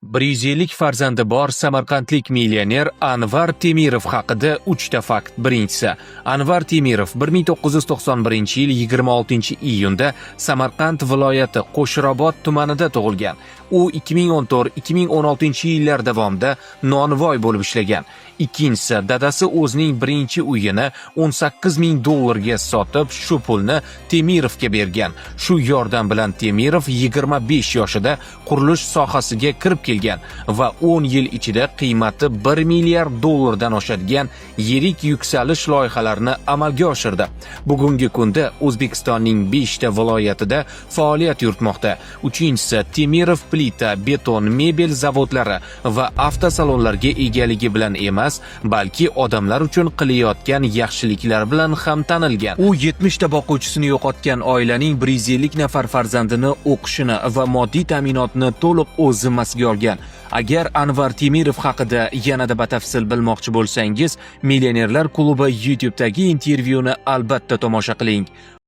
100 yillik farzandi bor samarqandlik millioner Anvar Temirov haqida 3 ta fakt. Birinchisi, Anvar Temirov 1991-yil 26-iyunda Samarqand viloyati Qo'shrabot tumanida tug'ilgan. U 2014-2016-yillar davomida nonvoy bo'lib ishlagan. Ikkinchisi, dadasi o'zining birinchi uyini $18,000 ga sotib, shu pulni Temirovga bergan. Shu yordam bilan Temirov 25 yoshida qurilish sohasiga kirib kelgan va 10 yil ichida qiymati $1 milliard dan oshadigan yirik yuksalish loyihalarini amalga oshirdi. Bugungi kunda O'zbekistonning 5 ta viloyatida faoliyat yuritmoqda. Uchinchisi, Temirov plita, beton, mebel zavodlari va avtosalonlarga egaligi bilan emas, balki odamlar uchun qilayotgan yaxshiliklar bilan ham tanilgan. U 70 ta boquvchisini yo'qotgan oilaning 150 nafar farzandini o'qishini va moddiy ta'minotni to'liq o'z zimmasiga olgan. Agar Anvar Temirov haqida yanada batafsil bilmoqchi bo'lsangiz, Millionerlar klubi YouTube'dagi intervyuni albatta tomosha qiling.